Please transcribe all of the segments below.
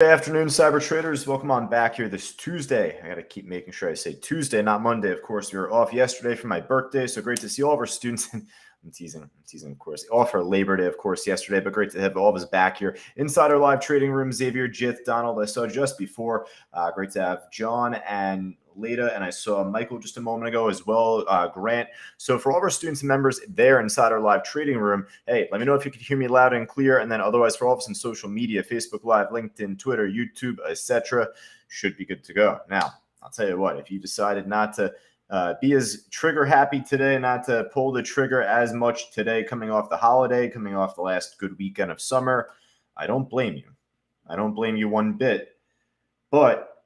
Good afternoon, cyber traders. Welcome on back here this Tuesday. I got to keep making sure I say Tuesday, not Monday. Of course, we were off yesterday for my birthday, so great to see all of our students. I'm teasing, of course. Off for Labor Day, of course, yesterday, but great to have all of us back here inside our live trading room. Xavier, Jith, Donald, I saw just before. Great to have John and Leda, and I saw Michael just a moment ago as well, Grant. So for all of our students and members there inside our live trading room, hey, let me know if you can hear me loud and clear. And then otherwise for all of us in social media, Facebook Live, LinkedIn, Twitter, YouTube, etc., should be good to go. Now, I'll tell you what, if you decided not to be as trigger happy today, not to pull the trigger as much today, coming off the holiday, coming off the last good weekend of summer, I don't blame you. I don't blame you one bit. But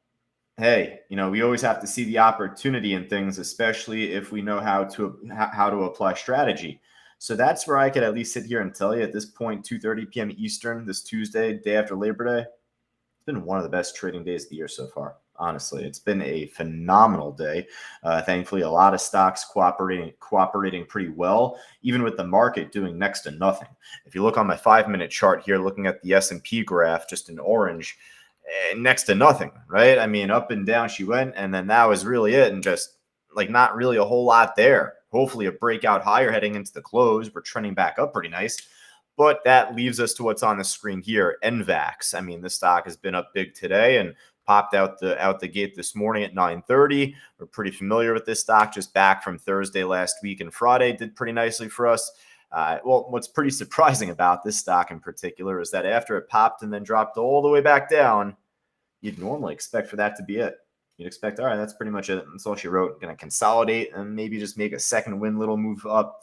hey, we always have to see the opportunity in things, especially if we know how to apply strategy. So that's where I could at least sit here and tell you at this point, 2:30 p.m. Eastern, this Tuesday, day after Labor Day, it's been one of the best trading days of the year so far. Honestly, it's been a phenomenal day. Thankfully, a lot of stocks cooperating pretty well, even with the market doing next to nothing. If you look on my 5-minute chart here, looking at the S&P graph, just in orange, next to nothing, right? I mean, up and down she went, and then that was really it, and just like not really a whole lot there. Hopefully a breakout higher heading into the close. We're trending back up pretty nice. But that leaves us to what's on the screen here, NVAX. I mean, this stock has been up big today and popped out the gate this morning at 9:30. We're pretty familiar with this stock, just back from Thursday last week, and Friday did pretty nicely for us. Well, what's pretty surprising about this stock in particular is that after it popped and then dropped all the way back down, you'd normally expect for that to be it. You'd expect, all right, that's pretty much it. That's all she wrote. Going to consolidate and maybe just make a second win, little move up.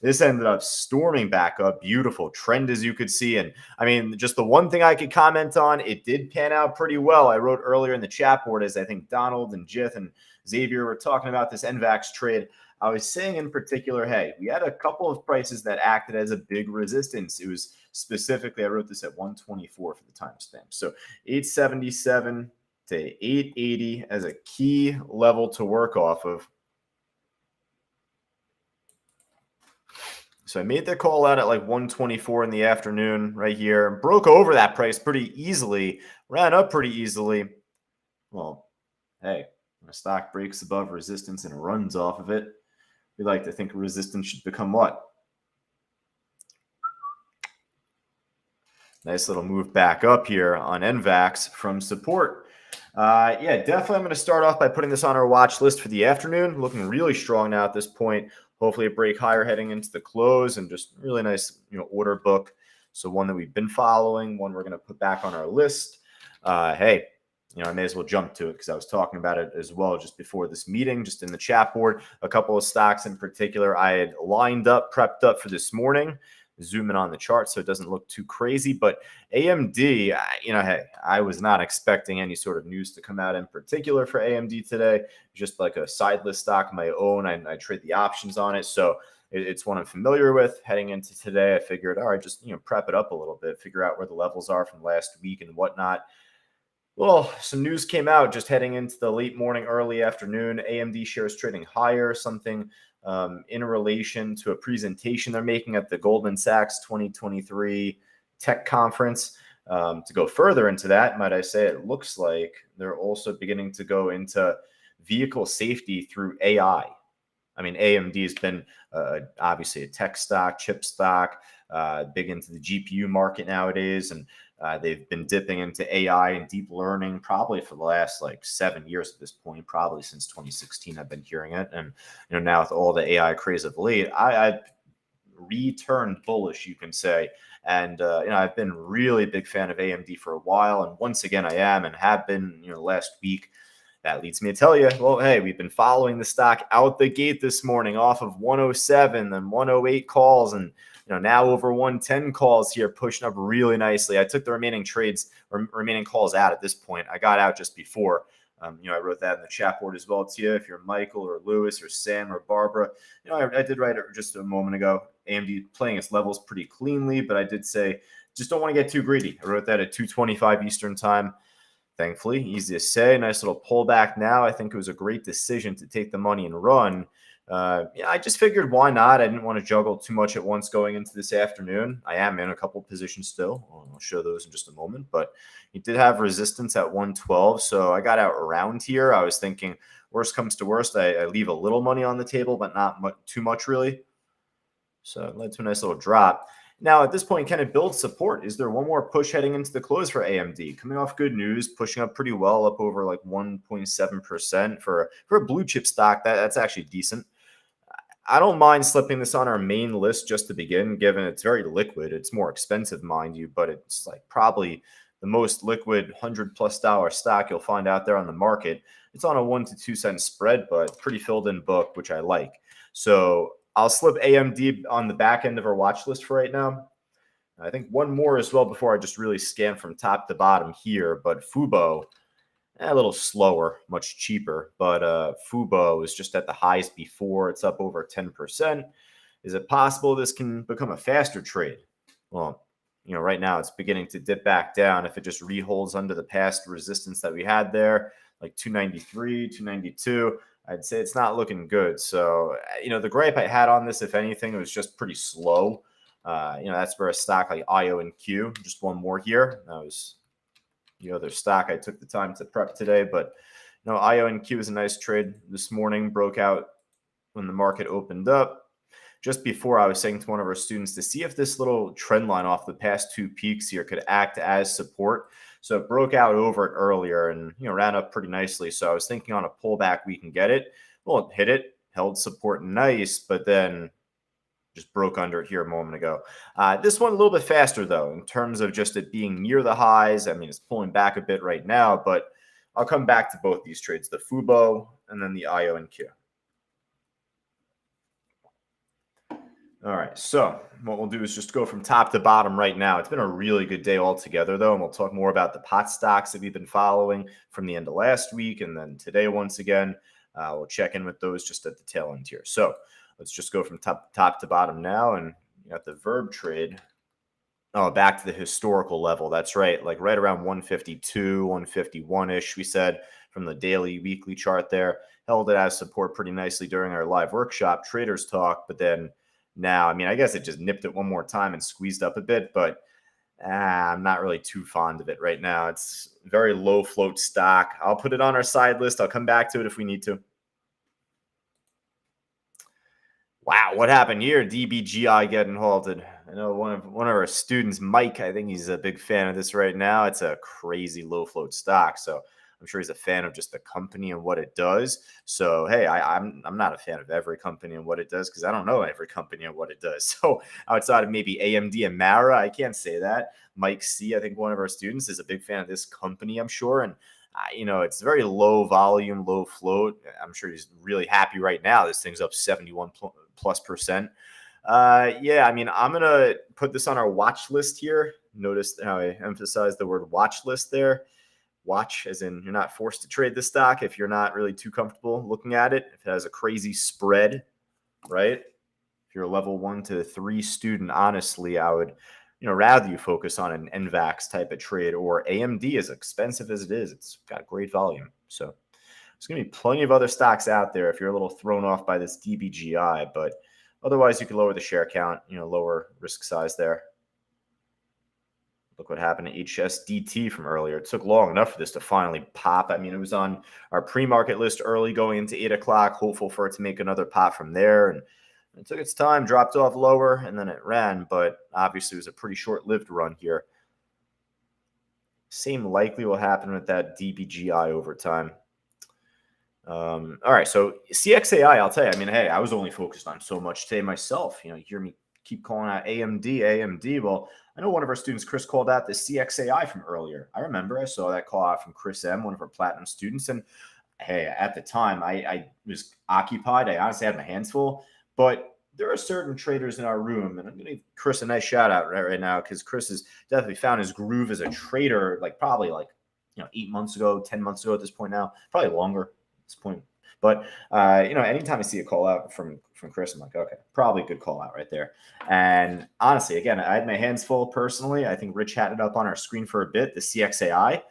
This ended up storming back up. Beautiful trend, as you could see. And I mean, just the one thing I could comment on, it did pan out pretty well. I wrote earlier in the chat board, as I think Donald and Jith and Xavier were talking about this NVAX trade. I was saying in particular, hey, we had a couple of prices that acted as a big resistance. It was specifically, I wrote this at 124 for the timestamp. So 877 to 880 as a key level to work off of. So I made the call out at like 124 in the afternoon right here. Broke over that price pretty easily. Ran up pretty easily. Well, hey, when a stock breaks above resistance and runs off of it, we like to think resistance should become what? Nice little move back up here on NVAX from support. Yeah, definitely I'm going to start off by putting this on our watch list for the afternoon. Looking really strong now at this point. Hopefully a break higher heading into the close, and just really nice, order book. So one that we've been following, one we're going to put back on our list. Hey, I may as well jump to it because I was talking about it as well just before this meeting, just in the chat board. A couple of stocks in particular I had lined up, prepped up for this morning. Zoom in on the chart so it doesn't look too crazy. But AMD, hey, I was not expecting any sort of news to come out in particular for AMD today. Just like a side list stock of my own. I trade the options on it. So it's one I'm familiar with. Heading into today, I figured, all right, just prep it up a little bit, figure out where the levels are from last week and whatnot. Well, some news came out just heading into the late morning, early afternoon. AMD shares trading higher, something in relation to a presentation they're making at the Goldman Sachs 2023 Tech Conference. To go further into that, might I say, it looks like they're also beginning to go into vehicle safety through AI. I mean, AMD has been obviously a tech stock, chip stock, big into the GPU market nowadays, and they've been dipping into AI and deep learning probably for the last 7 years at this point, probably since 2016. I've been hearing it. And, now with all the AI craze of late, I returned bullish, you can say. And, I've been really big fan of AMD for a while. And once again, I am and have been, last week. That leads me to tell you, well, hey, we've been following the stock out the gate this morning off of 107 and 108 calls, and now over 110 calls here, pushing up really nicely. I took the remaining calls out at this point. I got out just before. I wrote that in the chat board as well to you. If you're Michael or Lewis or Sam or Barbara, I did write it just a moment ago. AMD playing its levels pretty cleanly, but I did say just don't want to get too greedy. I wrote that at 2:25 Eastern time. Thankfully, easy to say. Nice little pullback now. I think it was a great decision to take the money and run. Yeah, I just figured why not? I didn't want to juggle too much at once going into this afternoon. I am in a couple positions still. I'll show those in just a moment, but he did have resistance at 112, so I got out around here. I was thinking, worst comes to worst, I leave a little money on the table, but not too much really. So it led to a nice little drop. Now, at this point, can it build support? Is there one more push heading into the close for AMD? Coming off good news, pushing up pretty well, up over like 1.7% for a blue chip stock. That's actually decent. I don't mind slipping this on our main list just to begin, given it's very liquid. It's more expensive, mind you, but it's like probably the most liquid $100+ stock you'll find out there on the market. It's on a 1 to 2 cent spread, but pretty filled in book, which I like. So I'll slip AMD on the back end of our watch list for right now. I think one more as well before I just really scan from top to bottom here, but Fubo, a little slower, much cheaper, but Fubo is just at the highest before. It's up over 10%. Is it possible this can become a faster trade? Well, right now it's beginning to dip back down. If it just reholds under the past resistance that we had there, like 293, 292, I'd say it's not looking good. So, the gripe I had on this, if anything, it was just pretty slow. That's for a stock like IO&Q. Just one more here. That was the other stock I took the time to prep today. But IO&Q is a nice trade this morning, broke out when the market opened up. Just before, I was saying to one of our students to see if this little trend line off the past two peaks here could act as support. So it broke out over it earlier and ran up pretty nicely. So I was thinking on a pullback we can get it. Well, it hit it, held support nice, but then just broke under it here a moment ago. This one a little bit faster, though, in terms of just it being near the highs. I mean, it's pulling back a bit right now, but I'll come back to both these trades, the Fubo and then the IO&Q. All right, so what we'll do is just go from top to bottom right now. It's been a really good day altogether, though, and we'll talk more about the pot stocks that we've been following from the end of last week and then today once again. We'll check in with those just at the tail end here. So let's just go from top to bottom now, and you got the Verb trade. Oh, back to the historical level. That's right, like right around 152, 151-ish, we said, from the daily, weekly chart there. Held it as support pretty nicely during our live workshop, Traders Talk, but then now, I mean, I guess it just nipped it one more time and squeezed up a bit, but I'm not really too fond of it right now. It's very low float stock. I'll put it on our side list. I'll come back to it if we need to. Wow, what happened here? DBGI getting halted. I know one of our students, Mike, I think he's a big fan of this right now. It's a crazy low float stock, so I'm sure he's a fan of just the company and what it does. So hey, I'm not a fan of every company and what it does because I don't know every company and what it does. So outside of maybe AMD and Mara, I can't say that. Mike C, I think one of our students, is a big fan of this company, I'm sure, and it's very low volume, low float. I'm sure he's really happy right now. This thing's up 71+%. Yeah, I mean, I'm going to put this on our watch list here. Notice how I emphasize the word watch list there. Watch as in you're not forced to trade the stock if you're not really too comfortable looking at it. If it has a crazy spread, right? If you're a level 1 to 3 student, honestly, I would rather you focus on an NVAX type of trade, or AMD, as expensive as it is. It's got great volume. So there's going to be plenty of other stocks out there if you're a little thrown off by this DBGI, but otherwise you could lower the share count, lower risk size there. Look what happened to HSDT from earlier. It took long enough for this to finally pop. I mean, it was on our pre-market list early going into 8 o'clock, hopeful for it to make another pop from there. And it took its time, dropped off lower, and then it ran. But obviously, it was a pretty short-lived run here. Same likely will happen with that DBGI over time. All right, so CXAI, I'll tell you, I mean, hey, I was only focused on so much today myself. You hear me keep calling out AMD. Well, I know one of our students, Chris, called out the CXAI from earlier. I remember I saw that call out from Chris M., one of our platinum students. And hey, at the time, I was occupied. I honestly had my hands full. But there are certain traders in our room, and I'm going to give Chris a nice shout out right now because Chris has definitely found his groove as a trader, probably 8 months ago, 10 months ago at this point now, probably longer at this point. But, anytime I see a call out from Chris, I'm like, okay, probably a good call out right there. And honestly, again, I had my hands full personally. I think Rich had it up on our screen for a bit, the CXAI.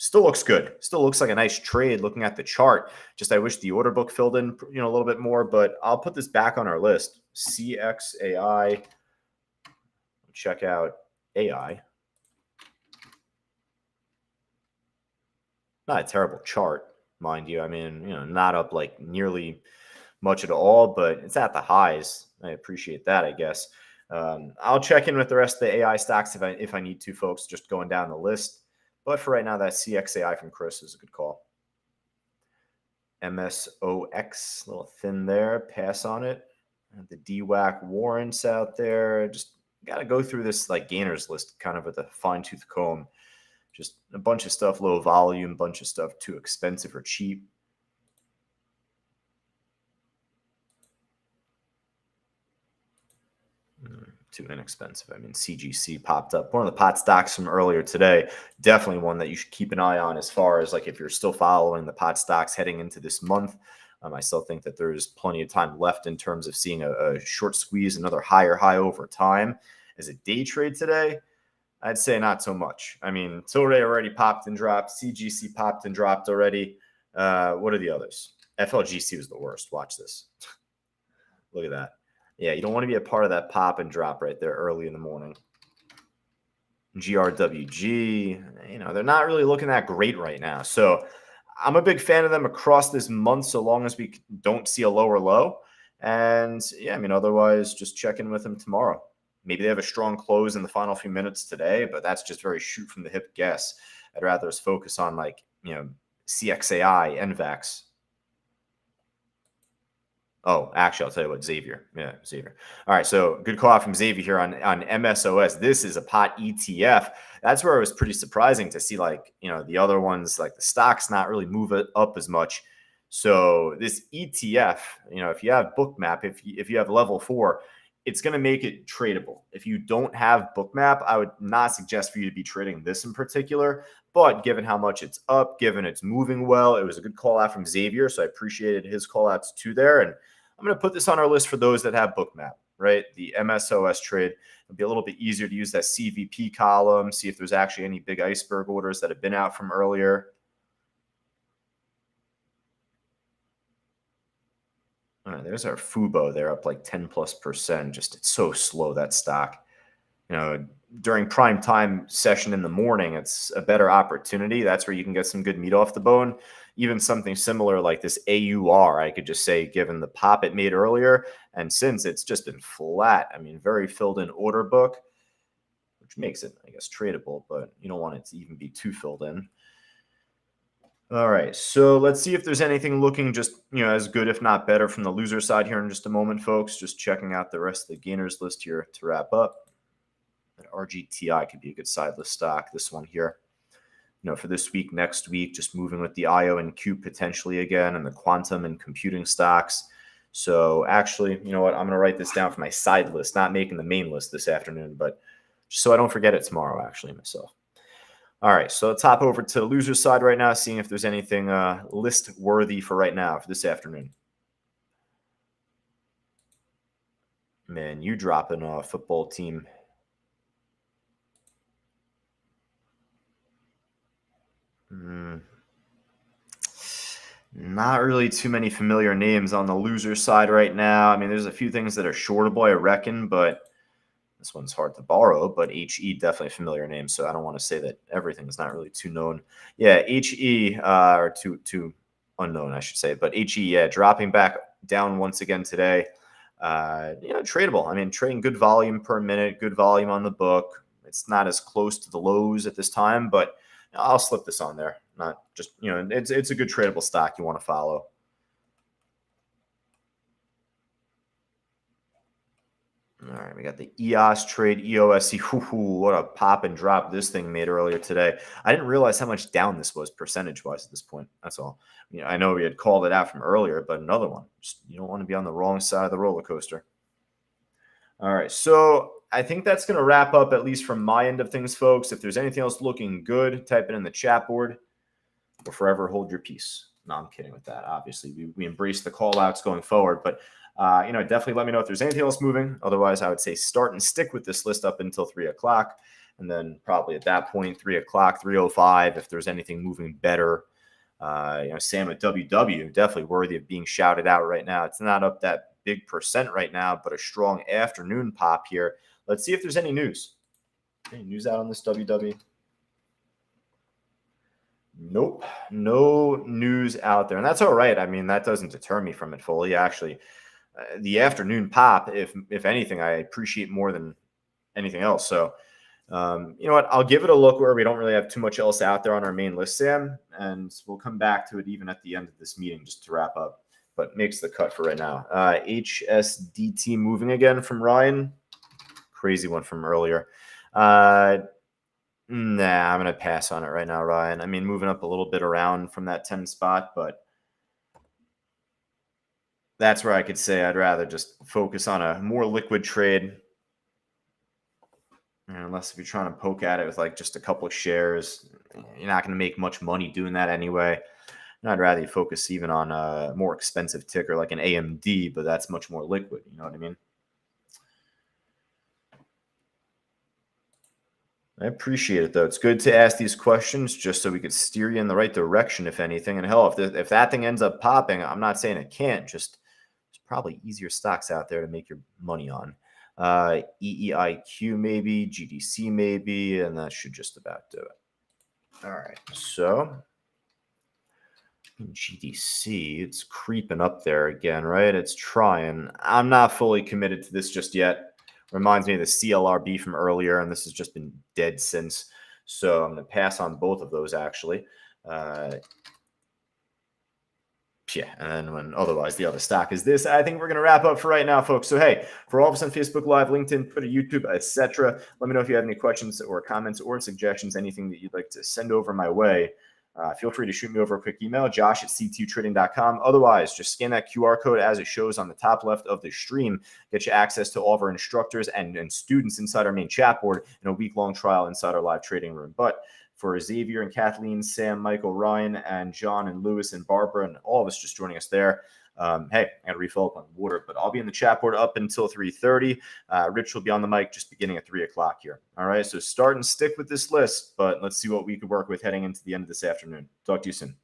Still looks good. Still looks like a nice trade looking at the chart. Just I wish the order book filled in, a little bit more, but I'll put this back on our list. CXAI. Check out AI. Not a terrible chart, mind you. I mean, not up like nearly much at all, but it's at the highs. I appreciate that, I guess. I'll check in with the rest of the AI stocks if I need to, folks, just going down the list. But for right now, that CXAI from Chris is a good call. MSOX, a little thin there. Pass on it. The DWAC warrants out there. Just got to go through this like gainers list kind of with a fine tooth comb. Just a bunch of stuff, low volume, bunch of stuff too expensive or cheap. Too inexpensive. I mean, CGC popped up. One of the pot stocks from earlier today. Definitely one that you should keep an eye on as far as like if you're still following the pot stocks heading into this month. I still think that there's plenty of time left in terms of seeing a short squeeze, another higher high over time. As a day trade today, I'd say not so much. I mean, Tilray already popped and dropped. CGC popped and dropped already. What are the others? FLGC was the worst. Watch this. Look at that. Yeah, you don't want to be a part of that pop and drop right there early in the morning. GRWG, they're not really looking that great right now. So I'm a big fan of them across this month, so long as we don't see a lower low. And yeah, I mean, otherwise, just check in with them tomorrow. Maybe they have a strong close in the final few minutes today, but that's just very shoot from the hip guess. I'd rather us focus on like, CXAI, NVAX. Oh, actually, I'll tell you what, Xavier. Yeah, Xavier. All right, so good call out from Xavier here on MSOS. This is a pot ETF. That's where it was pretty surprising to see, like, the other ones, like the stocks not really move it up as much. So this ETF, if you have Bookmap, if you have level 4, it's going to make it tradable. If you don't have Bookmap, I would not suggest for you to be trading this in particular. But given how much it's up, given it's moving well, it was a good call out from Xavier. So I appreciated his call outs too there. And I'm going to put this on our list for those that have Bookmap, right? The MSOS trade. It'll be a little bit easier to use that CVP column, see if there's actually any big iceberg orders that have been out from earlier. All right, there's our Fubo. They're up like 10+%. Just it's so slow, that stock. During prime time session in the morning, it's a better opportunity. That's where you can get some good meat off the bone. Even something similar like this AUR, I could just say, given the pop it made earlier, and since it's just been flat. I mean, very filled in order book, which makes it, I guess, tradable, but you don't want it to even be too filled in. All right, so let's see if there's anything looking just, as good, if not better, from the loser side here in just a moment, folks. Just checking out the rest of the gainers list here to wrap up. That RGTI could be a good side list stock. This one here, for this week, next week, just moving with the IO and Q potentially again, and the quantum and computing stocks. So actually, you know what? I'm going to write this down for my side list, not making the main list this afternoon, but just so I don't forget it tomorrow, actually, myself. All right, so let's hop over to the loser side right now, seeing if there's anything list worthy for right now for this afternoon. Man, you dropping a football team. Not really too many familiar names on the loser side right now. I mean, there's a few things that are shortable, I reckon, but this one's hard to borrow. But HE, definitely a familiar name, so I don't want to say that everything is not really too known. Yeah, HE, or too unknown, I should say. But HE, yeah, dropping back down once again today. Tradable. I mean, trading good volume per minute, good volume on the book. It's not as close to the lows at this time, but I'll slip this on there. Not just, it's a good tradable stock you want to follow. All right, we got the EOS trade, EOSC. What a pop and drop this thing made earlier today. I didn't realize how much down this was percentage-wise at this point. That's all. I know we had called it out from earlier, but another one. Just, you don't want to be on the wrong side of the roller coaster. All right, so I think that's going to wrap up, at least from my end of things, folks. If there's anything else looking good, type it in the chat board. Or forever hold your peace. No, I'm kidding with that. Obviously, we embrace the call outs going forward, but definitely let me know if there's anything else moving. Otherwise, I would say start and stick with this list up until 3 o'clock. And then probably at that point, 3 o'clock, 3:05, if there's anything moving better. Sam at WW, definitely worthy of being shouted out right now. It's not up that big percent right now, but a strong afternoon pop here. Let's see if there's any news. Any news out on this WW? Nope. No news out there. And that's all right. I mean, that doesn't deter me from it fully. Actually, the afternoon pop, if anything, I appreciate more than anything else. So, you know what? I'll give it a look where we don't really have too much else out there on our main list, Sam, and we'll come back to it even at the end of this meeting just to wrap up. But makes the cut for right now. HSDT moving again from Ryan. Crazy one from earlier. Nah, I'm going to pass on it right now, Ryan. I mean, moving up a little bit around from that 10 spot, but that's where I could say I'd rather just focus on a more liquid trade. Unless if you're trying to poke at it with like just a couple of shares, you're not going to make much money doing that anyway. And I'd rather you focus even on a more expensive ticker like an AMD, but that's much more liquid. You know what I mean? I appreciate it, though. It's good to ask these questions just so we could steer you in the right direction, if anything. And hell, if that thing ends up popping, I'm not saying it can't. Just there's probably easier stocks out there to make your money on. EEIQ maybe, GDC maybe, and that should just about do it. All right, so GDC, it's creeping up there again, right? It's trying. I'm not fully committed to this just yet. Reminds me of the CLRB from earlier, and this has just been dead since. So I'm going to pass on both of those, actually. Yeah, and when otherwise the other stock is this. I think we're going to wrap up for right now, folks. So, hey, for all of us on Facebook Live, LinkedIn, Twitter, YouTube, etc., let me know if you have any questions or comments or suggestions, anything that you'd like to send over my way. Feel free to shoot me over a quick email, josh@ctutrading.com. Otherwise, just scan that QR code as it shows on the top left of the stream. Get you access to all of our instructors and students inside our main chat board and a week-long trial inside our live trading room. But for Xavier and Kathleen, Sam, Michael, Ryan, and John and Lewis and Barbara and all of us just joining us there, hey, I got to refill up on water, but I'll be in the chat board up until 3:30. Rich will be on the mic just beginning at 3 o'clock here. All right, so start and stick with this list, but let's see what we could work with heading into the end of this afternoon. Talk to you soon.